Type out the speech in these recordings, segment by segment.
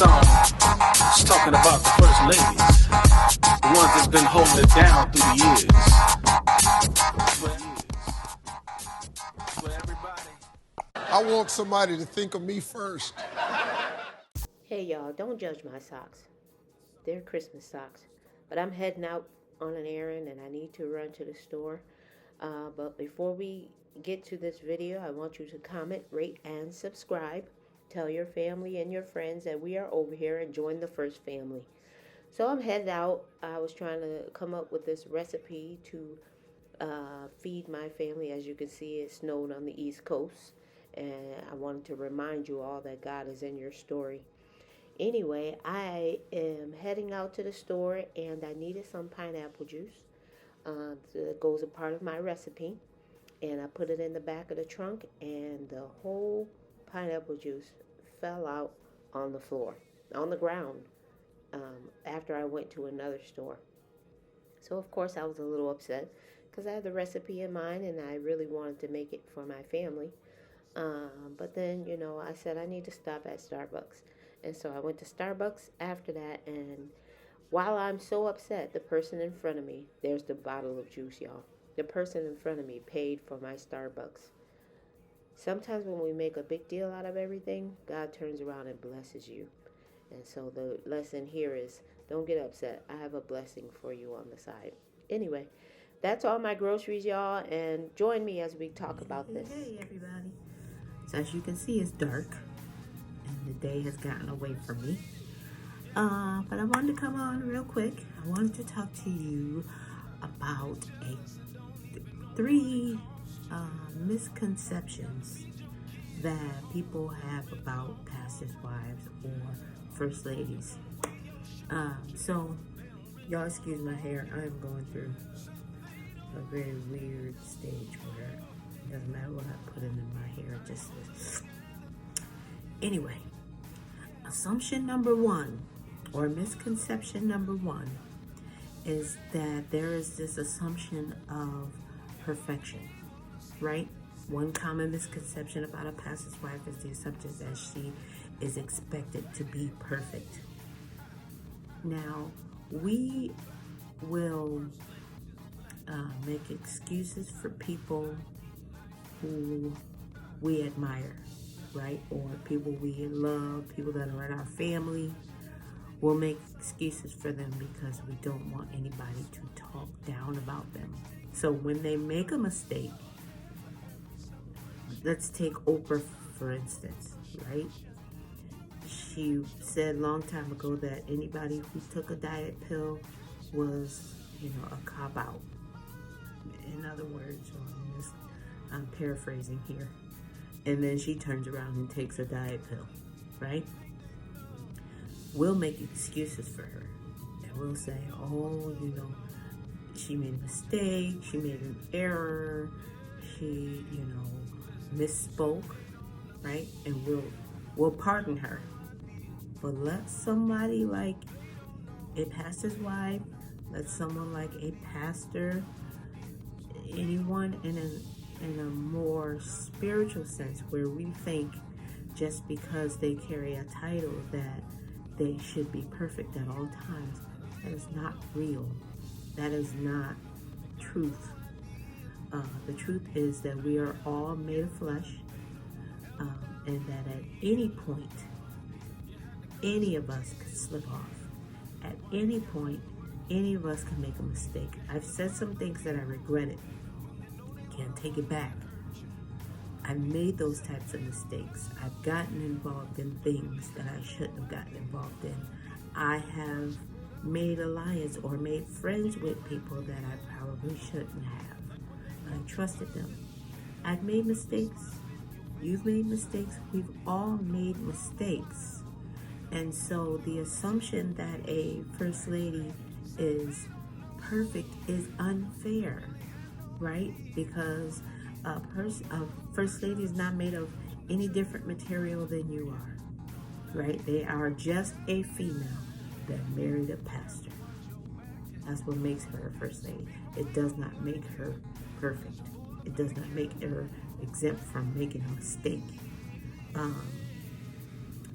song is talking about the first ladies, the ones that's been holding it down through the years. I want somebody to think of me first. Hey y'all, don't judge my socks. They're Christmas socks. But I'm heading out on an errand and I need to run to the store. But before we get to this video, I want you to comment, rate, and subscribe. Tell your family and your friends that we are over here and join the first family. So I'm headed out. I was trying to come up with this recipe to feed my family. As you can see, it snowed on the East Coast. And I wanted to remind you all that God is in your story. Anyway, I am heading out to the store and I needed some pineapple juice. That goes a part of my recipe. And I put it in the back of the trunk and the whole pineapple juice fell out on the floor, on the ground, after I went to another store. So of course I was a little upset because I had the recipe in mind and I really wanted to make it for my family. But then, I said I need to stop at Starbucks. And so I went to Starbucks after that, and while I'm so upset, the person in front of me, there's the bottle of juice, y'all. The person in front of me paid for my Starbucks. Sometimes when we make a big deal out of everything, God turns around and blesses you. And so the lesson here is, don't get upset. I have a blessing for you on the side. Anyway, that's all my groceries, y'all, and join me as we talk about this. Hey, everybody. So as you can see, it's dark, and the day has gotten away from me. But I wanted to come on real quick. I wanted to talk to you about three misconceptions that people have about pastors' wives or first ladies. So, y'all excuse my hair. I'm going through a very weird stage where it doesn't matter what I put in my hair, it just is. Anyway, assumption number one, or misconception number one, is that there is this assumption of perfection, right? One common misconception about a pastor's wife is the assumption that she is expected to be perfect. Now, we will make excuses for people who we admire, right? Or people we love, people that are in our family. We'll make excuses for them because we don't want anybody to talk down about them. So when they make a mistake, let's take Oprah for instance, right? She said a long time ago that anybody who took a diet pill was, a cop-out. In other words, I'm paraphrasing here. And then she turns around and takes a diet pill, right? We'll make excuses for her. And we'll say, she made a mistake, she made an error, she, misspoke, right? And we'll pardon her. But let somebody like a pastor's wife, let someone like a pastor, anyone in a more spiritual sense where we think just because they carry a title that they should be perfect at all times. That is not real. That is not truth. The truth is that we are all made of flesh, and that at any point, any of us could slip off. At any point, any of us can make a mistake. I've said some things that I regretted. Can't take it back. I've made those types of mistakes. I've gotten involved in things that I shouldn't have gotten involved in. I have made alliance or made friends with people that I probably shouldn't have. But I trusted them. I've made mistakes. You've made mistakes. We've all made mistakes. And so the assumption that a first lady is perfect is unfair, right? Because a first lady is not made of any different material than you are, right? They are just a female that married a pastor. That's what makes her a first lady. It does not make her perfect. It does not make her exempt from making a mistake.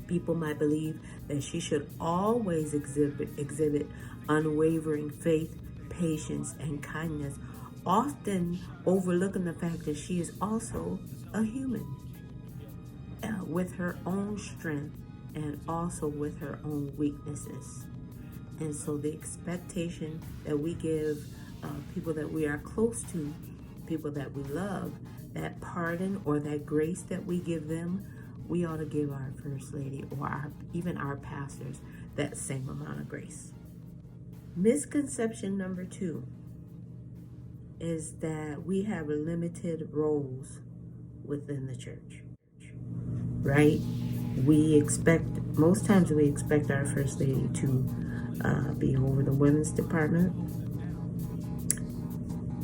People might believe that she should always exhibit unwavering faith, patience, and kindness, often overlooking the fact that she is also a human with her own strength and also with her own weaknesses. And so the expectation that we give people that we are close to, people that we love, that pardon or that grace that we give them, we ought to give our First Lady or even our pastors that same amount of grace. Misconception number 2 is that we have limited roles within the church, right? Most times we expect our First Lady to be over the women's department.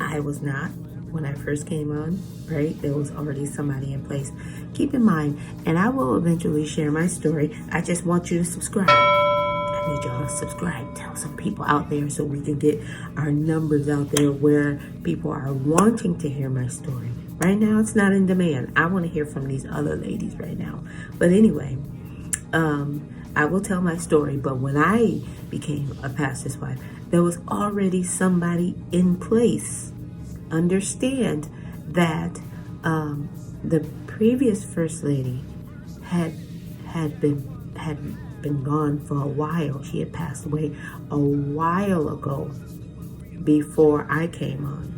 I was not when I first came on, right? There was already somebody in place. Keep in mind, and I will eventually share my story. I just want you to subscribe. I need y'all to subscribe. Tell some people out there so we can get our numbers out there where people are wanting to hear my story. Right now, it's not in demand. I want to hear from these other ladies right now. But anyway, I will tell my story. But when I became a pastor's wife, there was already somebody in place. Understand that the previous First Lady had been gone for a while. She had passed away a while ago before I came on.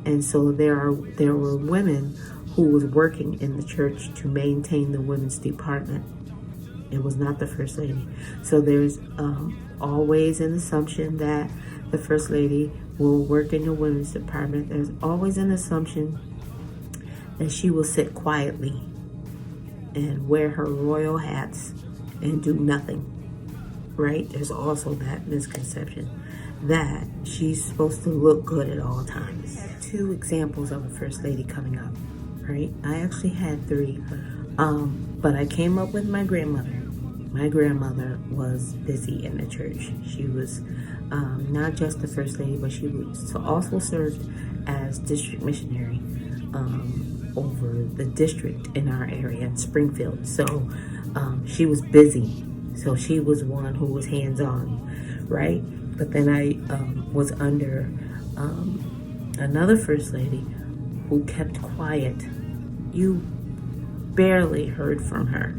And so there were women who was working in the church to maintain the women's department. It was not the First Lady. So there's always an assumption that the First Lady will work in the women's department. There's always an assumption that she will sit quietly and wear her royal hats and do nothing, right? There's also that misconception that she's supposed to look good at all times. I had 2 examples of a First Lady coming up, right? I actually had 3, but I came up with my grandmother. My grandmother was busy in the church. She was not just the First Lady, but she was also served as district missionary over the district in our area in Springfield. So she was busy. So she was one who was hands-on, right? But then I was under another First Lady who kept quiet. You barely heard from her.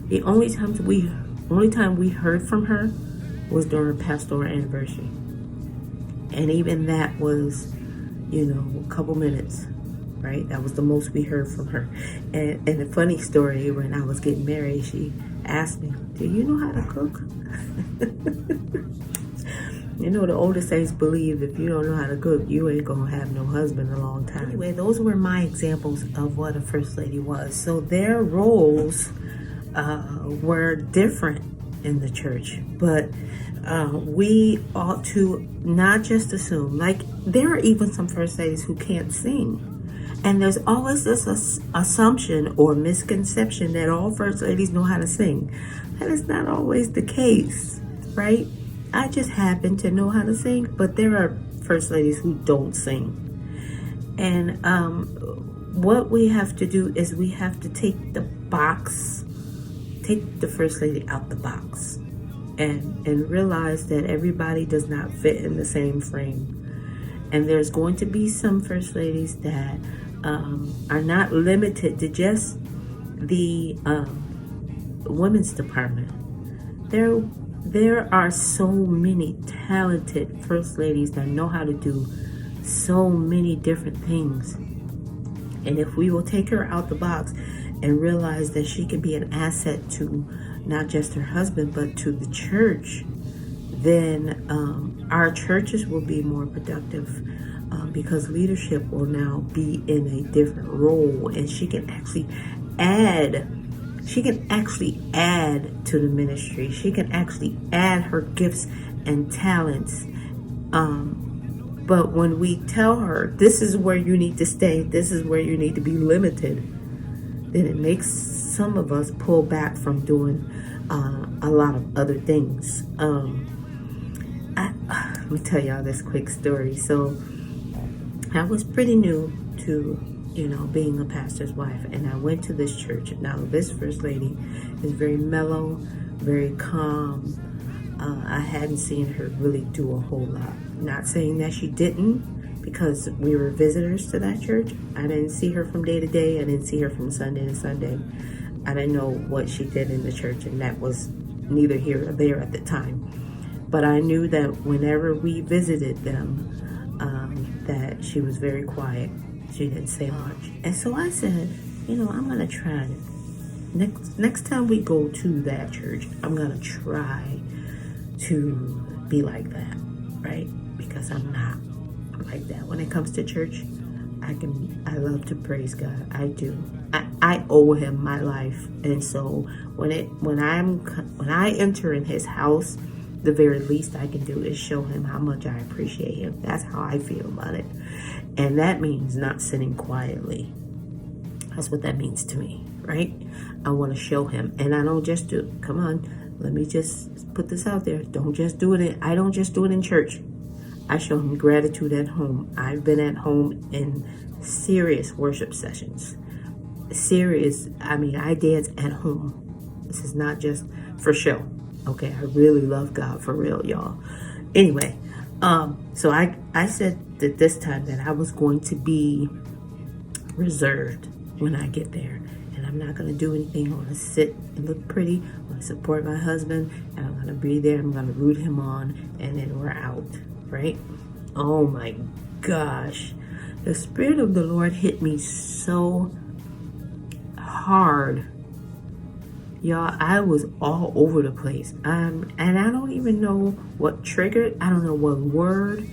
The only time we heard from her was during pastoral anniversary. And even that was, a couple minutes, right? That was the most we heard from her. And a funny story, when I was getting married, she asked me, do you know how to cook? The older saints believe if you don't know how to cook, you ain't gonna have no husband a long time. Anyway, those were my examples of what a First Lady was. So their roles were different in the church, but we ought to not just assume, like there are even some First Ladies who can't sing. And there's always this assumption or misconception that all First Ladies know how to sing. That is not always the case, right? I just happen to know how to sing, but there are First Ladies who don't sing. And what we have to do is we have to take the First Lady out the box and realize that everybody does not fit in the same frame. And there's going to be some First Ladies that are not limited to just the women's department. There are so many talented First Ladies that know how to do so many different things. And if we will take her out the box and realize that she can be an asset to not just her husband, but to the church, then our churches will be more productive because leadership will now be in a different role, and she can actually add to the ministry. She can actually add her gifts and talents. But when we tell her, this is where you need to stay, this is where you need to be limited, then it makes some of us pull back from doing a lot of other things. Let me tell y'all this quick story. So I was pretty new to, being a pastor's wife. And I went to this church. Now, this first lady is very mellow, very calm. I hadn't seen her really do a whole lot. Not saying that she didn't, because we were visitors to that church. I didn't see her from day to day. I didn't see her from Sunday to Sunday. I didn't know what she did in the church, and that was neither here or there at the time. But I knew that whenever we visited them, that she was very quiet. She didn't say much. And so I said, I'm going to try it. Next time we go to that church, I'm going to try to be like that, right? Because I'm not like that. When it comes to church, I love to praise God. I do. I owe him my life. And so when I enter in his house, the very least I can do is show him how much I appreciate him. That's how I feel about it. And that means not sitting quietly. That's what that means to me, right? I want to show him. And I don't just do it. Come on, let me just put this out there. Don't just do it. I don't just do it in church. I show him gratitude at home. I've been at home in serious worship sessions. I dance at home. This is not just for show. Okay, I really love God for real, y'all. Anyway, so I said that this time that I was going to be reserved when I get there. And I'm not going to do anything. I'm going to sit and look pretty. I'm going to support my husband. And I'm going to be there. I'm going to root him on. And then we're out, right? Oh my gosh. The Spirit of the Lord hit me so hard. Y'all, I was all over the place. And I don't even know what triggered. I don't know what word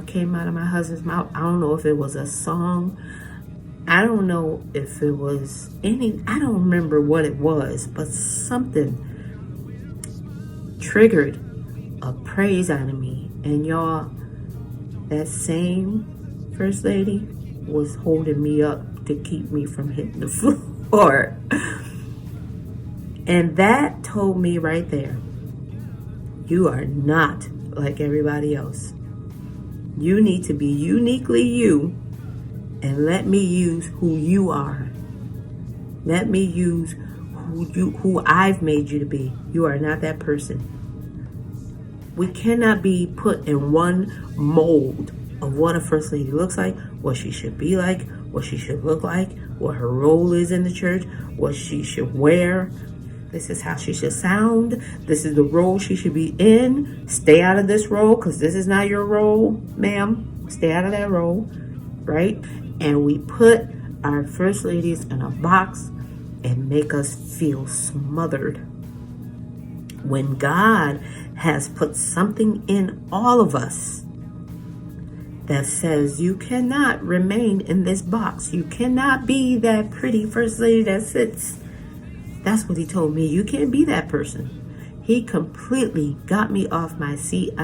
came out of my husband's mouth. I don't know if it was a song. I don't know if it was I don't remember what it was, but something triggered a praise out of me. And y'all, that same first lady was holding me up to keep me from hitting the floor. And that told me right there, you are not like everybody else. You need to be uniquely you, and let me use who you are. Let me use who I've made you to be. You are not that person. We cannot be put in one mold of what a first lady looks like, what she should be like, what she should look like, what her role is in the church, what she should wear. This is how she should sound. This is the role she should be in. Stay out of this role, because this is not your role, ma'am. Stay out of that role, right? And we put our first ladies in a box and make us feel smothered. When God has put something in all of us that says you cannot remain in this box. You cannot be that pretty first lady that sits. That's what he told me. You can't be that person. He completely got me off my seat.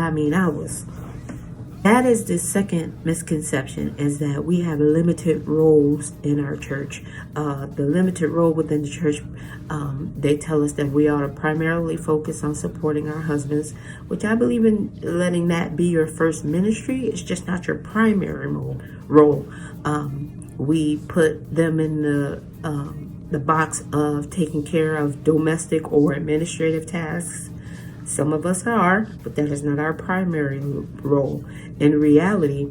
That is the second misconception, is that we have limited roles in our church. The limited role within the church, they tell us that we ought to primarily focus on supporting our husbands, which I believe in letting that be your first ministry. It's just not your primary role. We put them in the box of taking care of domestic or administrative tasks. Some of us are, but that is not our primary role. In reality,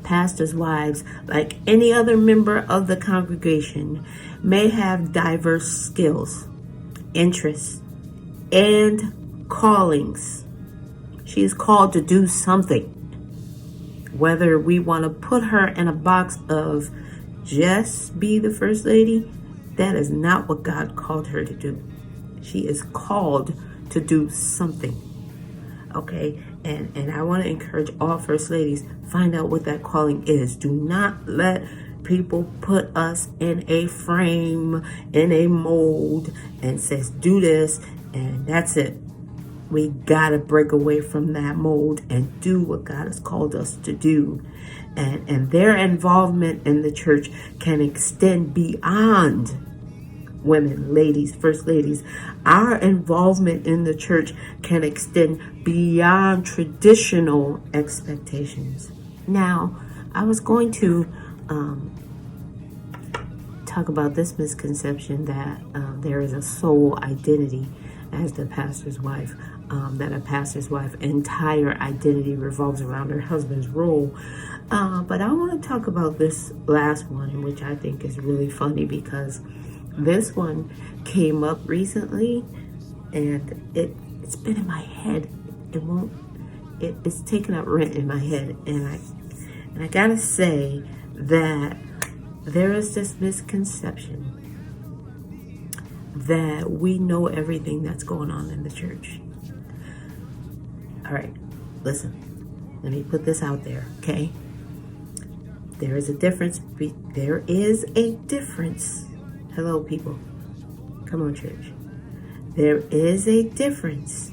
pastors' wives, like any other member of the congregation, may have diverse skills, interests, and callings. She is called to do something. Whether we want to put her in a box of just be the first lady, that is not what God called her to do. She is called to do something. Okay? And I want to encourage all first ladies, find out what that calling is. Do not let people put us in a frame, in a mold, and says, do this, and that's it. We got to break away from that mold and do what God has called us to do. And their involvement in the church can extend beyond women, ladies, first ladies. Our involvement in the church can extend beyond traditional expectations. Now, I was going to talk about this misconception that there is a sole identity as the pastor's wife, that a pastor's wife entire identity revolves around her husband's role. But I want to talk about this last one, which I think is really funny because this one came up recently and it's been in my head. It's taken up rent in my head, and I gotta say that there is this misconception that we know everything that's going on in the church. All right, listen, let me put this out there, okay? There is a difference. Hello, people. Come on, church. There is a difference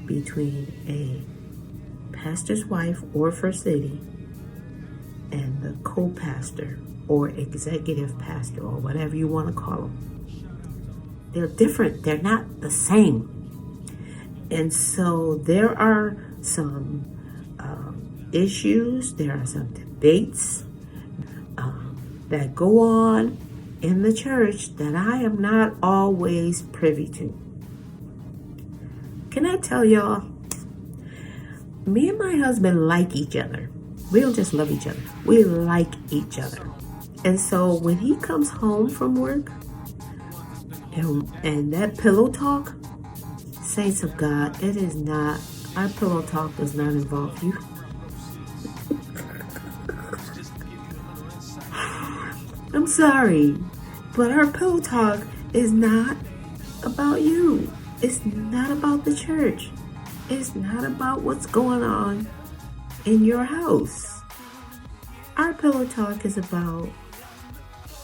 between a pastor's wife or first lady and the co-pastor or executive pastor or whatever you want to call them. They're different. They're not the same. And so there are some issues, there are some debates that go on in the church that I am not always privy to. Can I tell y'all, me and my husband like each other. We don't just love each other. We like each other. And so when he comes home from work and that pillow talk, saints of God, it is not, our pillow talk does not involve you. I'm sorry, but our pillow talk is not about you. It's not about the church. It's not about what's going on in your house. Our pillow talk is about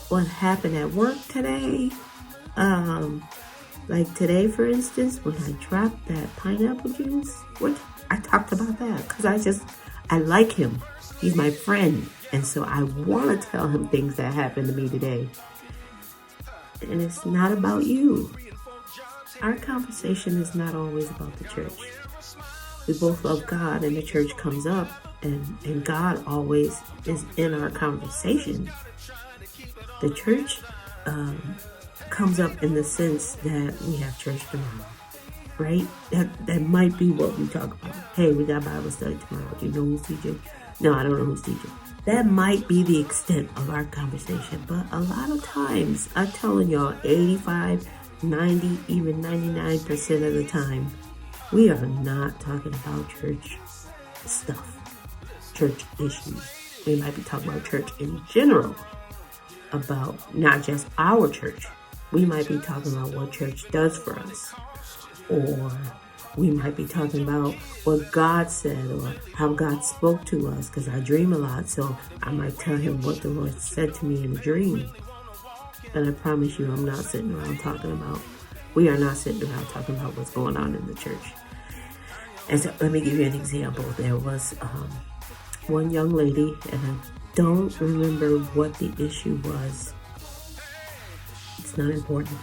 what happened at work today. Like today, for instance, when I dropped that pineapple juice, I talked about that because I like him. He's my friend. And so I want to tell him things that happened to me today. And it's not about you. Our conversation is not always about the church. We both love God, and the church comes up, and God always is in our conversation. The church comes up in the sense that we have church tomorrow, right? That might be what we talk about. Hey, we got Bible study tomorrow. Do you know who's teaching? No, I don't know who's teaching. That might be the extent of our conversation. But a lot of times, I'm telling y'all, 85, 90, even 99% of the time, we are not talking about church stuff, church issues. We might be talking about church in general, about not just our church. We might be talking about what church does for us, or we might be talking about what God said or how God spoke to us, because I dream a lot, so I might tell him what the Lord said to me in a dream. And I promise you, we are not sitting around talking about what's going on in the church. And so let me give you an example. There was one young lady, and I don't remember what the issue was. It's not important.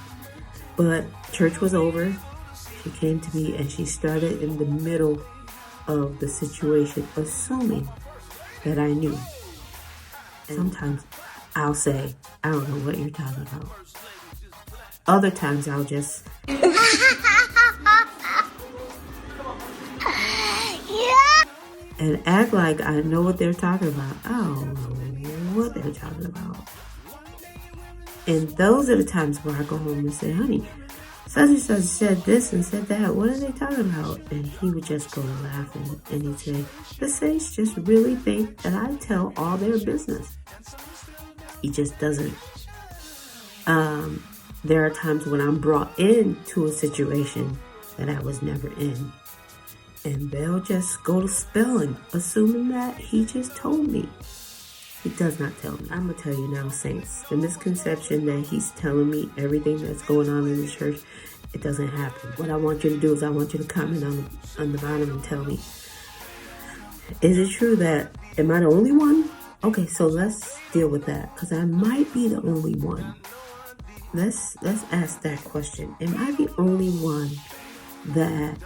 But church was over. She came to me and she started in the middle of the situation, assuming that I knew. And sometimes I'll say, I don't know what you're talking about. Other times I'll just and act like I know what they're talking about. I don't know what they're talking about. And those are the times where I go home and say, honey, such and such said this and said that. What are they talking about? And he would just go laughing and he'd say, the saints just really think that I tell all their business. He just doesn't. There are times when I'm brought into a situation that I was never in. And they'll just go to spelling, assuming that he just told me. He does not tell me. I'm going to tell you now, saints, the misconception that he's telling me everything that's going on in the church, it doesn't happen. What I want you to do is I want you to comment on the bottom and tell me, is it true that, am I the only one? Okay, so let's deal with that, because I might be the only one. Let's ask that question. Am I the only one that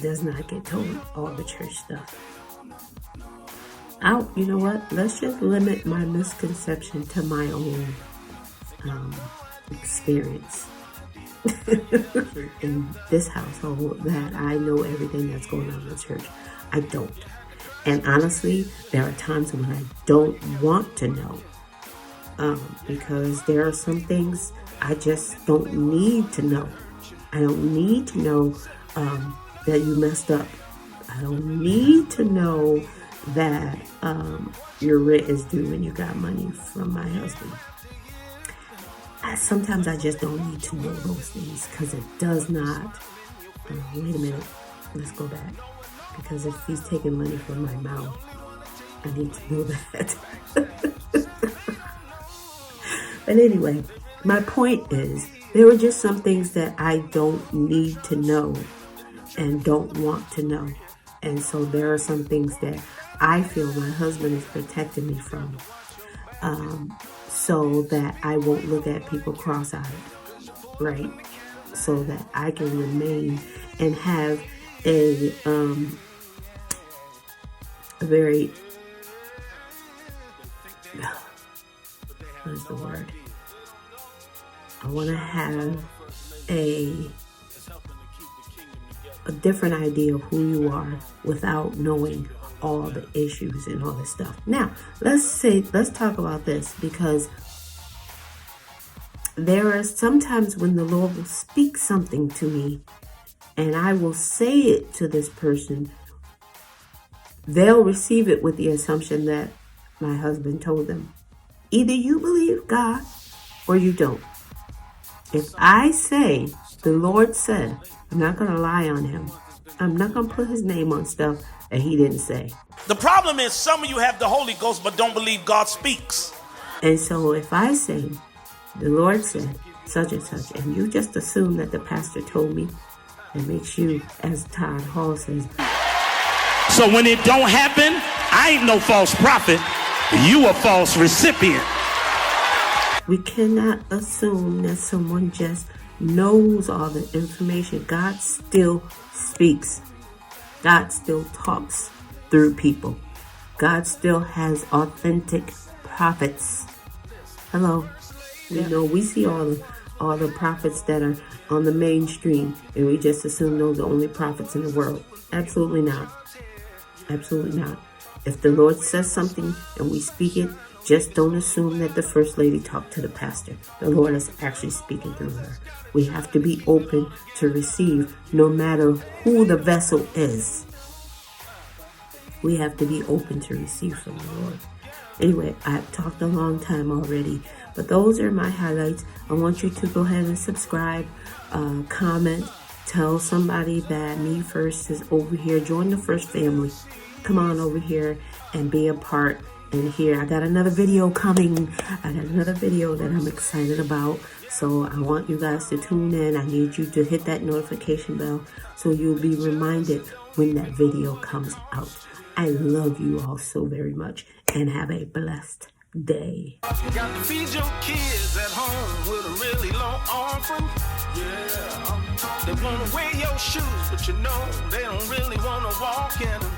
does not get told all the church stuff? You know what? Let's just limit my misconception to my own experience in this household, that I know everything that's going on in the church. I don't. And honestly, there are times when I don't want to know, because there are some things I just don't need to know. I don't need to know that you messed up. I don't need to know that your rent is due and you got money from my husband. Sometimes I just don't need to know those things, because it does not. Wait a minute. Let's go back. Because if he's taking money from my mouth, I need to know that. But anyway, my point is, there are just some things that I don't need to know and don't want to know. And so there are some things that I feel my husband is protecting me from, so that I won't look at people cross-eyed, right? So that I can remain and have a very, what is the word? I want to have a different idea of who you are without knowing all the issues and all this stuff. Now, let's talk about this, because there are sometimes when the Lord will speak something to me and I will say it to this person. They'll receive it with the assumption that my husband told them. Either you believe God or you don't. If I say the Lord said, I'm not going to lie on him. I'm not going to put his name on stuff that he didn't say. The problem is some of you have the Holy Ghost but don't believe God speaks. And so if I say the Lord said such and such, and you just assume that the pastor told me, it makes you, as Todd Hall says. So when it don't happen, I ain't no false prophet. You a false recipient. We cannot assume that someone just knows all the information. God still speaks. God still talks through people. God still has authentic prophets. Hello. You know, we see all the prophets that are on the mainstream, and we just assume those are the only prophets in the world. Absolutely not. Absolutely not. If the Lord says something and we speak it, just don't assume that the First Lady talked to the pastor. The Lord is actually speaking through her. We have to be open to receive, no matter who the vessel is. We have to be open to receive from the Lord. Anyway, I've talked a long time already, but those are my highlights. I want you to go ahead and subscribe, comment, tell somebody that Me First is over here. Join the First family. Come on over here and be a part. And here, I got another video coming. I got another video that I'm excited about. So I want you guys to tune in. I need you to hit that notification bell so you'll be reminded when that video comes out. I love you all so very much, and have a blessed day. You got to feed your kids at home with a really long arm from. Yeah, they want to wear your shoes, but you know they don't really want to walk in them.